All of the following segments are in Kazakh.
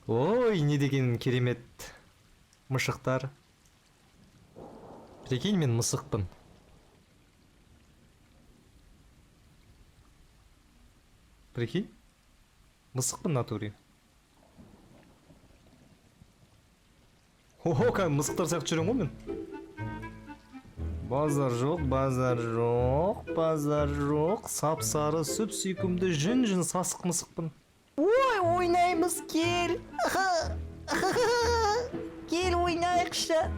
Ой, не деген керемет мышықтар. Прикинь, мен мысықпын. Прикинь, мысықпын натуре. Ого, кәдімгі мысықтар сияқты жүремін ғой мен. Базар жоқ, базар жоқ, базар жоқ. Сап-сары сүп сүйкімді жүн сасық мысықпын. Ой, ойнаймыз, кел. Кел ойнайықшы.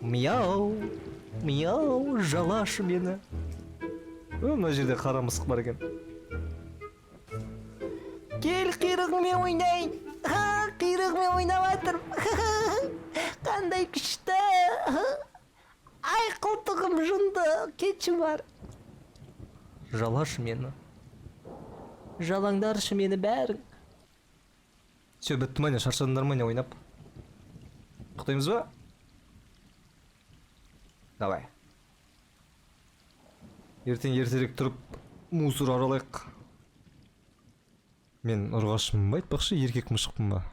Мяу, мяу, жалашы мені. Мына жерде қара мысық бар екен. Кел, құйрығыңмен ойнайын. Құйрығымен ойнап жатырмын. Қандай күшті. Ай, қолтығым жынды. Кетші бар. Жалашы мені. Жалаңдаршы мені бәрің. Все, бітті ма не, шаршадыңдар ма не ойнап? Құтаймыз ба? Давай. Ертең ертерек тұрып мусор аралайық. Мен ұрғашымын ба айтпақшы, еркек мышықпын ба?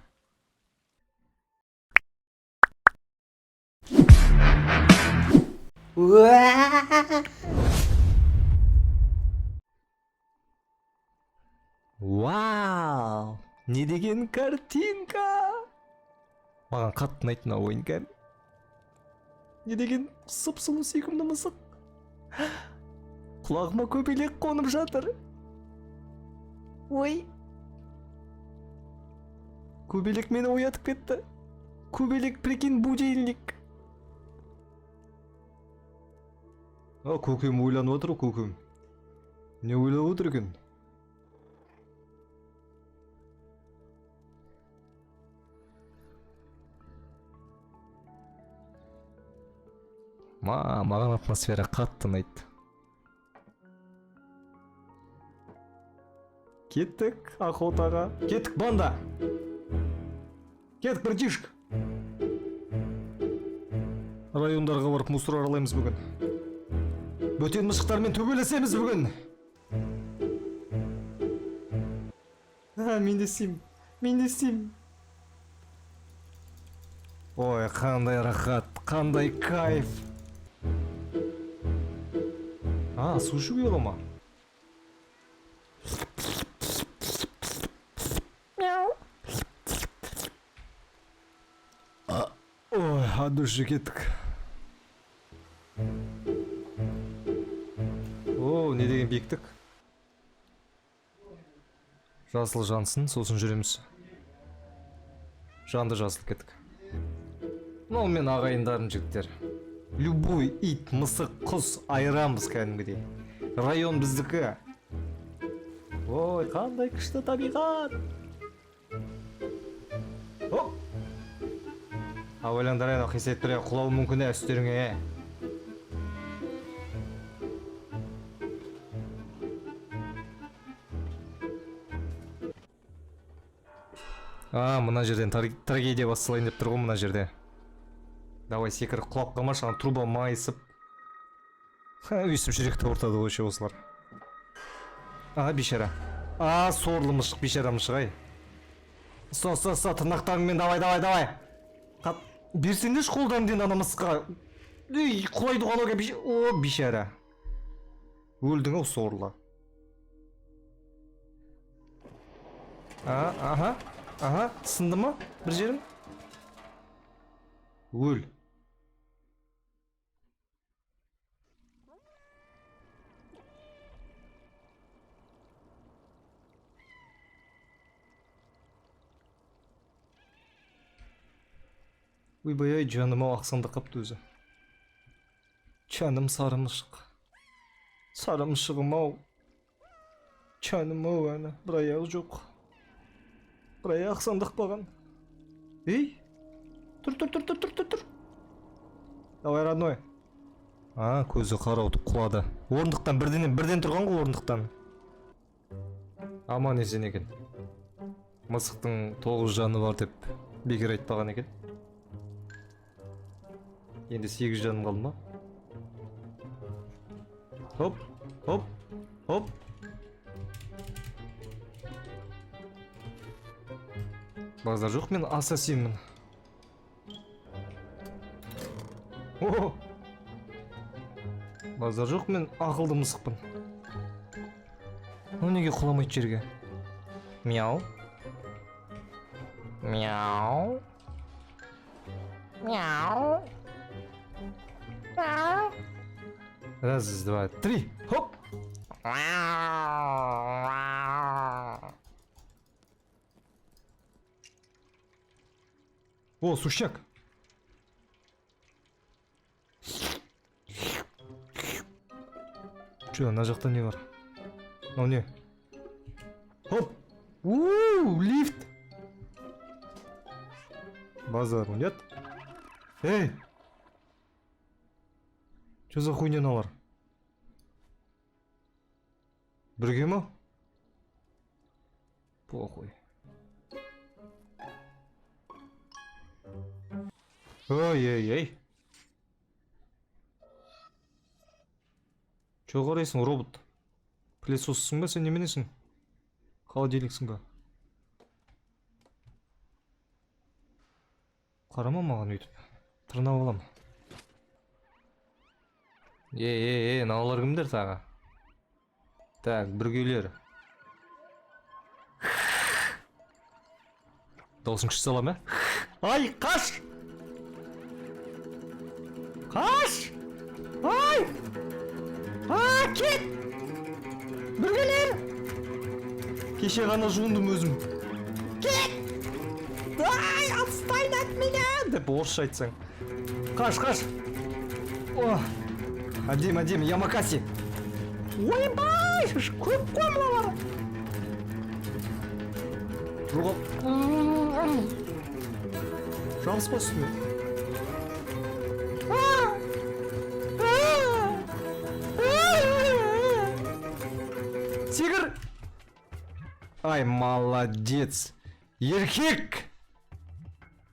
Вау! Не деген картинка! Маған қатты ұнайды мына ойын кәм. Не деген сұп-сұлу сүйкімді мысық. Құлағыма көбелек қонып жатыр. Ой, Көбелек мені оятып кетті. Көбелек, прикинь, будильник. Көкем ойланып отыр, көкем. Не ойлап отыр екен? Маған атмосфера қатты ұнайды. Кеттік охотаға. Кеттік, банда. Кеттік, братишка. Райондарға барып мусор аралаймыз бүгін. Бөтен мысықтармен төбелесеміз бүгін. Мен де істеймін. Ой, қандай рахат, қандай кайф. Су ішуге бола ма? Ой, от души кеттік. О, не деген биіктік. Жасыл жансын, сосын жүреміз. Жанды жасыл кеттік. Ну, мен ағайындарым жігіттер. Любой ит, мысық, құс айырамыз кәдімгідей. Район біздікі. Ой, қандай күшті табиғат. Оп! Ойлаңдар еді, қисет түре құлау мүмкін үстеріңе. Мына жерден трагедия басталайын деп тұр ғой мына жерде. Давай секіріп құлап қалмашы, ана труба майысып. Өйстіп жүректі ортады ғой осылар. Бейшара. Сорлы мышық, бейшара мышық ай. Со, тырнақтарыңмен давай. Берсеңдеш қолдан дейін ана мысыққа. Құлайды қалауға бейшара. О, бейшара. Өлдің ау сорлы. Сынды ма бір жерім? Өл. Ойбай-ай, жаным ау, ақсаңда қапты өзі. Жаным сары мышық. Сары мышығым ау. Жаным ау, әні, бір аяғы жоқ. Бір аяғы ақсаңдақ баған. Ей, тұр. Давай, родной. Көзі қарауытып құлады. Орындықтан бірден тұрған ғой орындықтан. Аман есен екен. Мысықтың 9 жаны бар деп бекер айтпаған екен. Енді 8 жаным қалды ма? Хоп. Базар жоқ, мен ассасинмін. О! Базар жоқ, мен ақылды мысықпын. Ну неге құламайды жерге? Мяу. Мяу. Мяу. Мяу. Раз, два, три. Хоп. О, сущак. Че, ана жақта не бар? Мынау не? Хоп. Лифт. Базар нет? Эй! Че за хуйня налар? Бірге ма? Похуй. Ой-ой-ой. Че қарайсың, робот? Пылесоссың ба, сен неменесің? Холодильниксің ба? Қарама маған өйтіп. Тырнап алам. Мыналар кімдер тағы? Так, бүргейлер. Даусын күшті салам, ә? Ай, қаш! Қаш! Ай! Кет! Бүргелер! Кеше ғана жуындым өзім. Кет! Ай, отстань от меня! Деп орысша айтсаң. Қаш! О! Адем, Ямакаси! Ойбай! Көп қой мыналар! Жалғыз ба үстіне? Тигр! Ай, молодец! Еркек!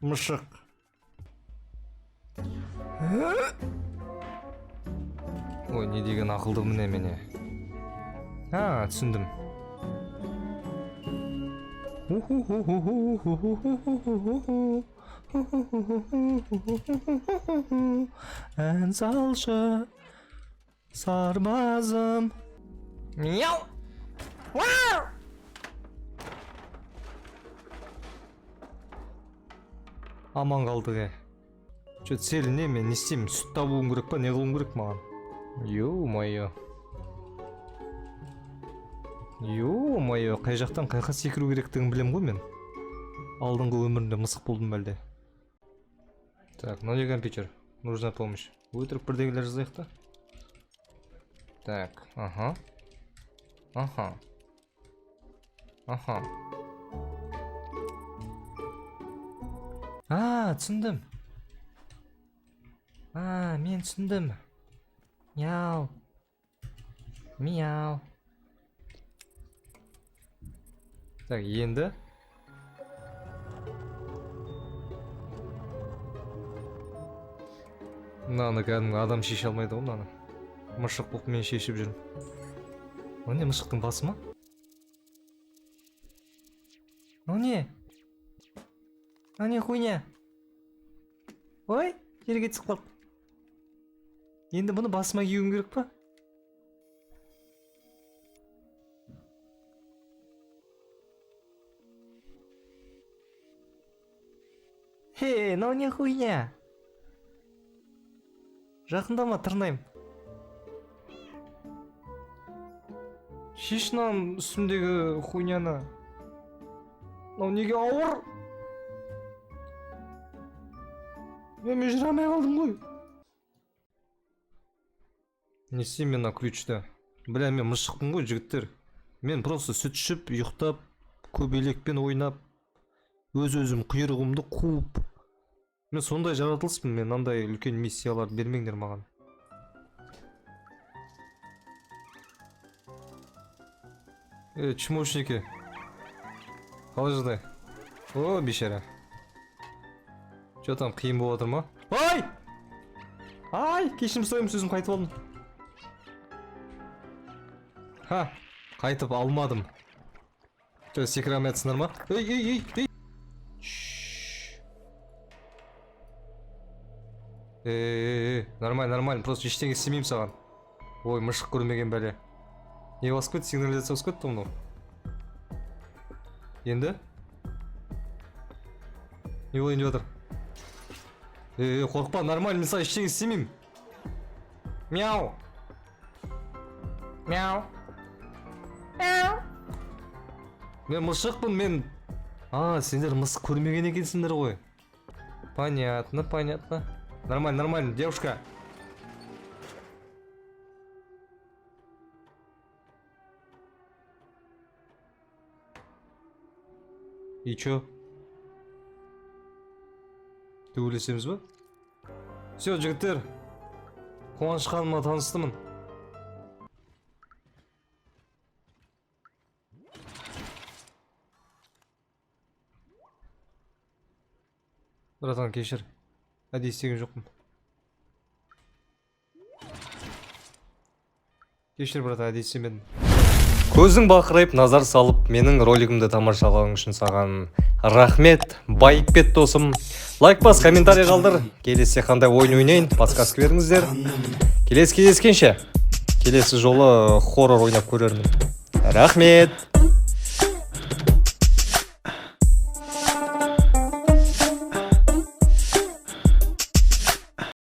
Мышық! Ой, не деген ақылды міне мене. Түсіндім. Ән салшы, сарбазым. Мяу! Вау! Аман қалдық, ә. Че цель не, мен не істеймін? Сүт табуым керек па, не қылуым керек маған? Ё-моё. Ё-моё, қай жақтан қайқа секіру керектігін білем ғой мен. Алдыңғы өмірінде мысық болдым әлде. Так, но не компьютер. Нужна помощь. Өтірік бірдегілер жазайық та. Так, ага. Түсіндім. Мен түсіндім. Мяу. Так, енді. Мынаны кәдімгі адам шеше алмайды ғой мынаны. Мышық болып мен шешіп жүрмін. О не, мышықтың басы ма? О не? О не хуйня? Ой, жерге түсіп қалып. Енді бұны басыма киюім керек па? Ну не хуйня? Жақындама, тырнайым. Шеш мынау үстімдегі хуйняны. Мынау неге ауыр? Мен жүре алмай қалдым ғой. Не істеймін мен мына ключті? Бля, мен мышықпын ғой, жігіттер. Мен просто сүт ішіп, ұйықтап, көбелекпен ойнап, өз-өзім құйрығымды қуып. Мен сондай жаратылыспын, мен андай үлкен миссиялар бермеңдер маған. Чмошники. Қалай жағдай? О, бейшара. Че там, қиын болып отыр ма? Ай, кешірім сұраймын, сөзім қайтып алдым. Қайтып алмадым. Че, секіре алмайатсыңдар ма? Ей. Нормально, просто ештеңе істемеймін саған. Ой, мышық көрмеген бәле. Не басып кетті, сигнализация басып кетті мынау. Енді? Не болайын деп жатыр? Қорықпа, нормально, мен саған ештеңе істемеймін. Мяу. Мяу. Мяу. Мен мышықпын, мен... сендер мысық көрмеген екенсіңдер ғой. Понятно. Нормально, девушка. И чё? Төбелесеміз ба? Все, жігіттер. Қуаныш ханымға таныстымын. Братан, кешір. Әдейі істеген жоқпын. Кешір, брат, әдейі істемедім. Көзің бақырайып, назар салып, менің ролигімді тамашалауың үшін саған рахмет. Байыппет досым. Лайк бас, комментарий қалдыр. Келесі қандай ойын ойнайын, подсказка беріңіздер. Келесі кездескенше. Келесі жолы хоррор ойнап көрермін. Рахмет.